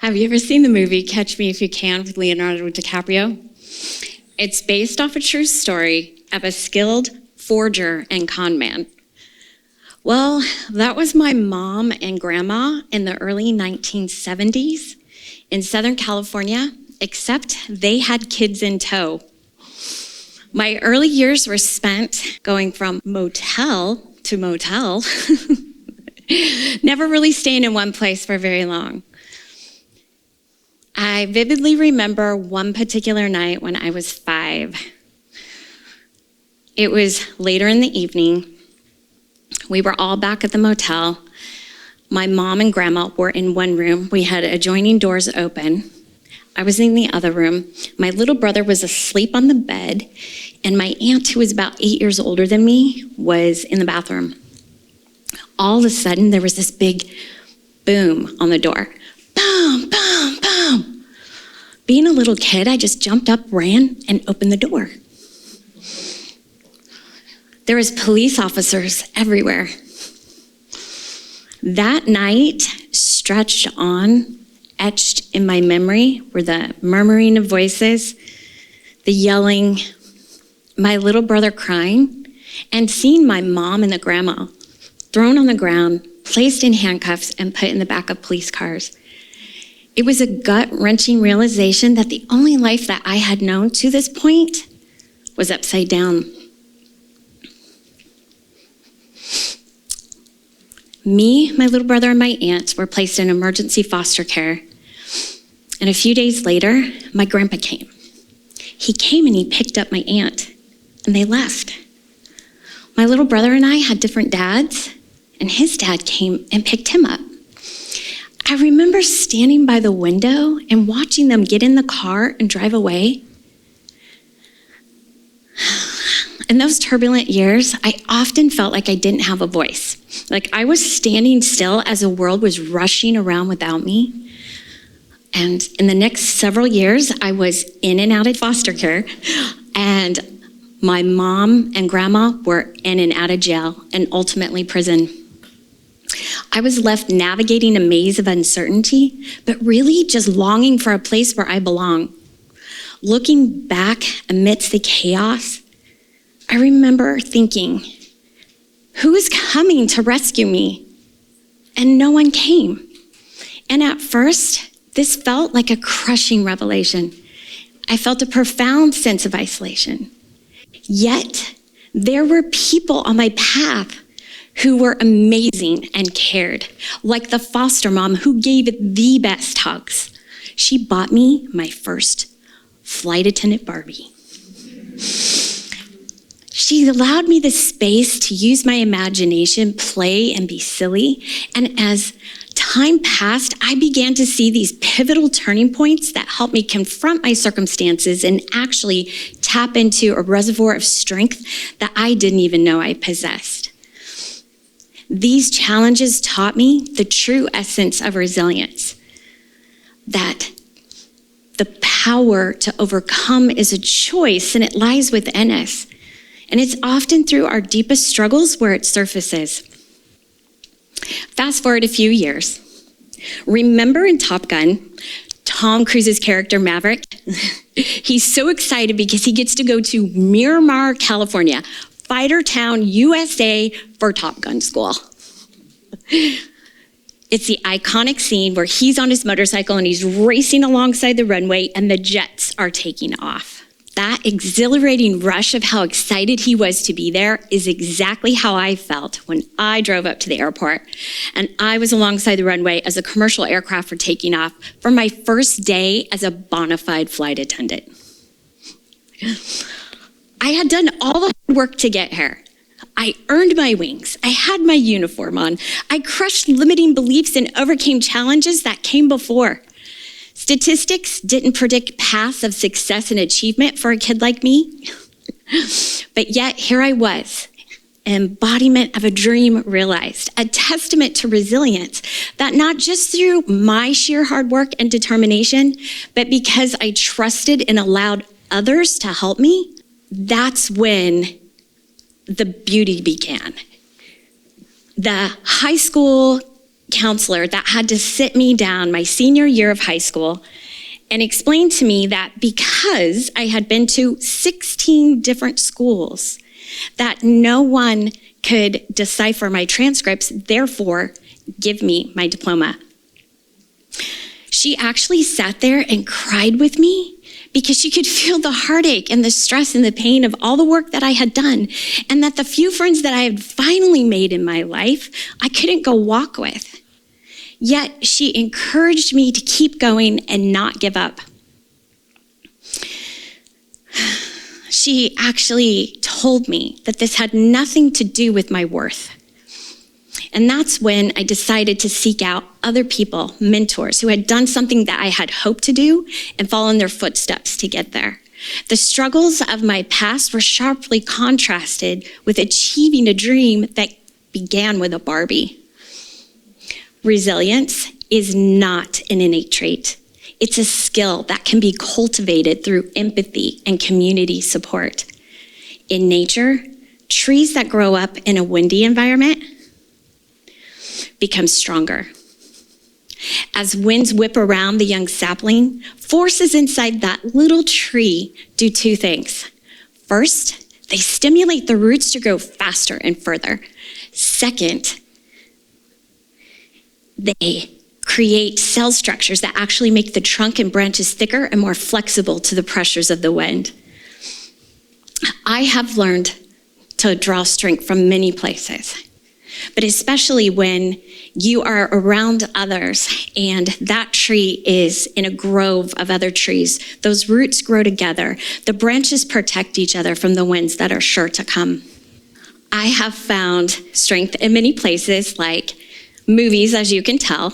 Have you ever seen the movie Catch Me If You Can with Leonardo DiCaprio? It's based off a true story of a skilled forger and con man. Well, that was my mom and grandma in the early 1970s in Southern California, except they had kids in tow. My early years were spent going from motel to motel, never really staying in one place for very long. I vividly remember one particular night when I was 5. It was later in the evening. We were all back at the motel. My mom and grandma were in one room. We had adjoining doors open. I was in the other room. My little brother was asleep on the bed, and my aunt, who was about 8 years older than me, was in the bathroom. All of a sudden, there was this big boom on the door. Boom, boom, boom. Being a little kid, I just jumped up, ran, and opened the door. There was police officers everywhere. That night, stretched on, etched in my memory, were the murmuring of voices, the yelling, my little brother crying, and seeing my mom and the grandma thrown on the ground, placed in handcuffs, and put in the back of police cars. It was a gut-wrenching realization that the only life that I had known to this point was upside down. Me, my little brother, and my aunt were placed in emergency foster care. And a few days later, my grandpa came. He came and he picked up my aunt, and they left. My little brother and I had different dads, and his dad came and picked him up. I remember standing by the window and watching them get in the car and drive away. In those turbulent years, I often felt like I didn't have a voice. Like I was standing still as the world was rushing around without me. And in the next several years, I was in and out of foster care. And my mom and grandma were in and out of jail and ultimately prison. I was left navigating a maze of uncertainty, but really just longing for a place where I belong. Looking back amidst the chaos, I remember thinking, who is coming to rescue me? And no one came. And at first, this felt like a crushing revelation. I felt a profound sense of isolation. Yet, there were people on my path who were amazing and cared, like the foster mom who gave the best hugs. She bought me my first flight attendant Barbie. She allowed me the space to use my imagination, play, and be silly. And as time passed, I began to see these pivotal turning points that helped me confront my circumstances and actually tap into a reservoir of strength that I didn't even know I possessed. These challenges taught me the true essence of resilience, that the power to overcome is a choice and it lies within us. And it's often through our deepest struggles where it surfaces. Fast forward a few years. Remember in Top Gun, Tom Cruise's character Maverick? He's so excited because he gets to go to Miramar, California, Fighter Town, USA for Top Gun school. It's the iconic scene where he's on his motorcycle and he's racing alongside the runway and the jets are taking off. That exhilarating rush of how excited he was to be there is exactly how I felt when I drove up to the airport and I was alongside the runway as a commercial aircraft were taking off for my first day as a bona fide flight attendant. I had done all the hard work to get here. I earned my wings. I had my uniform on. I crushed limiting beliefs and overcame challenges that came before. Statistics didn't predict paths of success and achievement for a kid like me. But yet here I was, an embodiment of a dream realized, a testament to resilience that not just through my sheer hard work and determination, but because I trusted and allowed others to help me, that's when the beauty began. The high school counselor that had to sit me down my senior year of high school and explain to me that because I had been to 16 different schools, that no one could decipher my transcripts, therefore give me my diploma. She actually sat there and cried with me because she could feel the heartache and the stress and the pain of all the work that I had done, and that the few friends that I had finally made in my life, I couldn't go walk with. Yet she encouraged me to keep going and not give up. She actually told me that this had nothing to do with my worth. And that's when I decided to seek out other people, mentors, who had done something that I had hoped to do and follow in their footsteps to get there. The struggles of my past were sharply contrasted with achieving a dream that began with a Barbie. Resilience is not an innate trait. It's a skill that can be cultivated through empathy and community support. In nature, trees that grow up in a windy environment become stronger. As winds whip around the young sapling, forces inside that little tree do two things. First, they stimulate the roots to grow faster and further. Second, they create cell structures that actually make the trunk and branches thicker and more flexible to the pressures of the wind. I have learned to draw strength from many places, but especially when you are around others and that tree is in a grove of other trees. Those roots grow together. The branches protect each other from the winds that are sure to come. I have found strength in many places, like movies, as you can tell,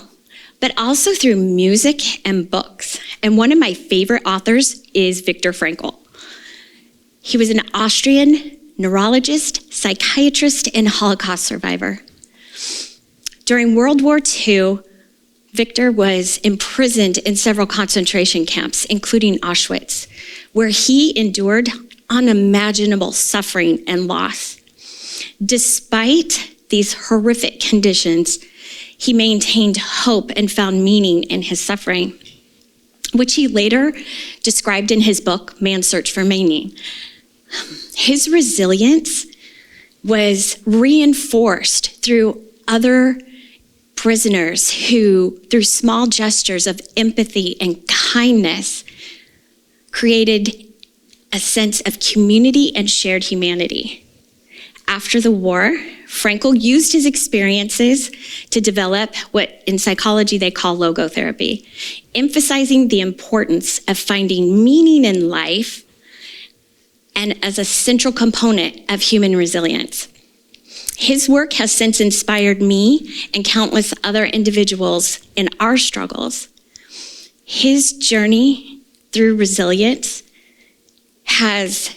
but also through music and books. And one of my favorite authors is Viktor Frankl. He was an Austrian neurologist, psychiatrist, and Holocaust survivor. During World War II, Viktor was imprisoned in several concentration camps, including Auschwitz, where he endured unimaginable suffering and loss. Despite these horrific conditions, he maintained hope and found meaning in his suffering, which he later described in his book, Man's Search for Meaning. His resilience was reinforced through other prisoners who, through small gestures of empathy and kindness, created a sense of community and shared humanity. After the war, Frankl used his experiences to develop what in psychology they call logotherapy, emphasizing the importance of finding meaning in life and as a central component of human resilience. His work has since inspired me and countless other individuals in our struggles. His journey through resilience has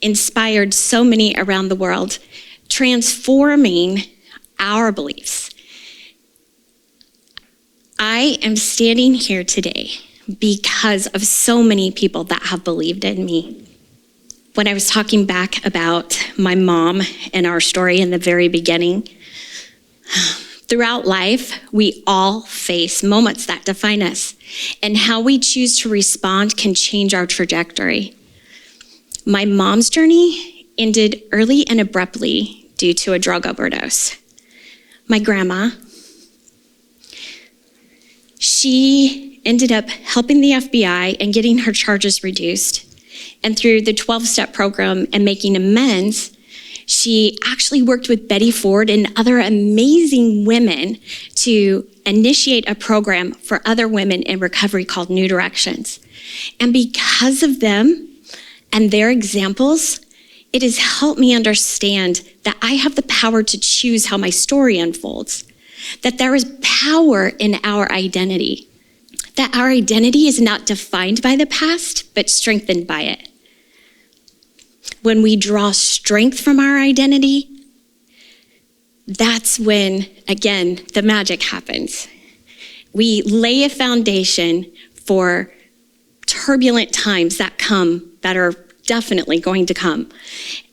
inspired so many around the world, transforming our beliefs. I am standing here today because of so many people that have believed in me. When I was talking back about my mom and our story in the very beginning, throughout life, we all face moments that define us, and how we choose to respond can change our trajectory. My mom's journey ended early and abruptly due to a drug overdose. My grandma, she ended up helping the FBI and getting her charges reduced. And through the 12-step program and making amends, she actually worked with Betty Ford and other amazing women to initiate a program for other women in recovery called New Directions. And because of them and their examples, it has helped me understand that I have the power to choose how my story unfolds, that there is power in our identity, that our identity is not defined by the past, but strengthened by it. When we draw strength from our identity, that's when, again, the magic happens. We lay a foundation for turbulent times that come, that are definitely going to come.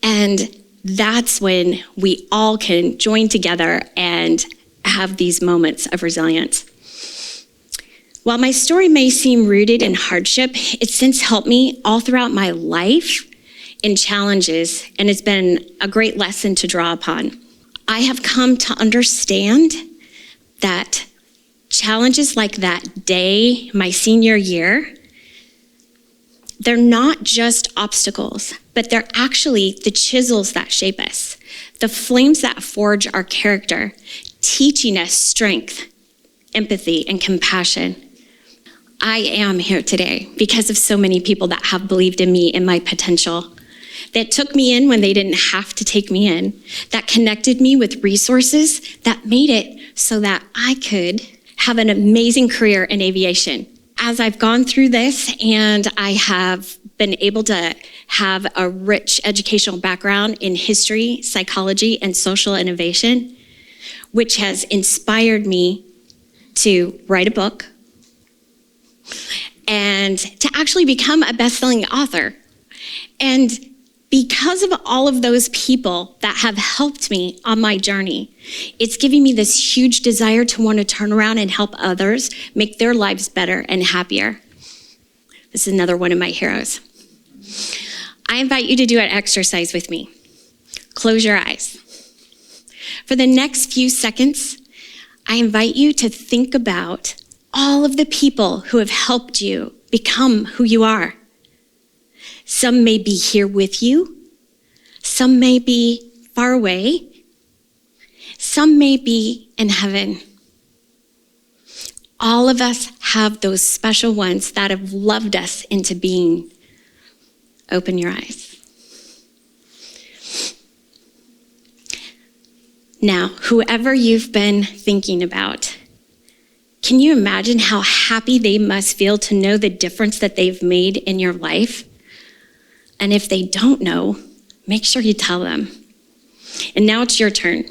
And that's when we all can join together and have these moments of resilience. While my story may seem rooted in hardship, it's since helped me all throughout my life in challenges, and it's been a great lesson to draw upon. I have come to understand that challenges like that day, my senior year, they're not just obstacles, but they're actually the chisels that shape us, the flames that forge our character, teaching us strength, empathy, and compassion. I am here today because of so many people that have believed in me and my potential, that took me in when they didn't have to take me in, that connected me with resources that made it so that I could have an amazing career in aviation. As I've gone through this and I have been able to have a rich educational background in history, psychology, and social innovation, which has inspired me to write a book and to actually become a best-selling author. And because of all of those people that have helped me on my journey, it's giving me this huge desire to want to turn around and help others make their lives better and happier. This is another one of my heroes. I invite you to do an exercise with me. Close your eyes. For the next few seconds, I invite you to think about all of the people who have helped you become who you are. Some may be here with you. Some may be far away. Some may be in heaven. All of us have those special ones that have loved us into being. Open your eyes. Now, whoever you've been thinking about, can you imagine how happy they must feel to know the difference that they've made in your life? And if they don't know, make sure you tell them. And now it's your turn.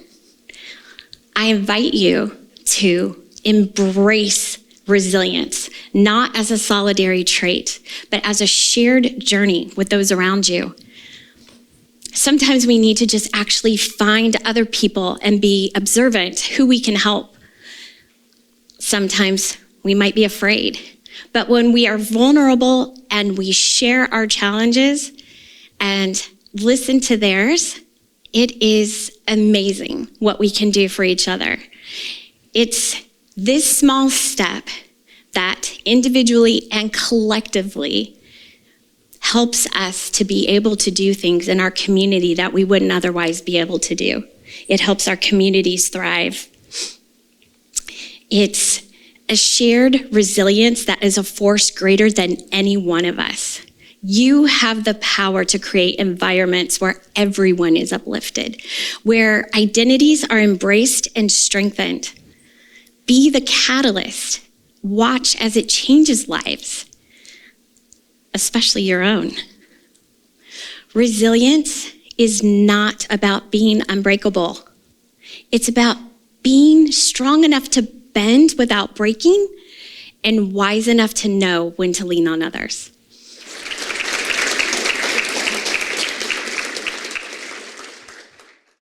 I invite you to embrace resilience, not as a solitary trait, but as a shared journey with those around you. Sometimes we need to just actually find other people and be observant who we can help. Sometimes we might be afraid, but when we are vulnerable and we share our challenges and listen to theirs, it is amazing what we can do for each other. It's this small step that individually and collectively helps us to be able to do things in our community that we wouldn't otherwise be able to do. It helps our communities thrive. It's a shared resilience that is a force greater than any one of us. You have the power to create environments where everyone is uplifted, where identities are embraced and strengthened. Be the catalyst. Watch as it changes lives, especially your own. Resilience is not about being unbreakable. It's about being strong enough to bend without breaking and wise enough to know when to lean on others.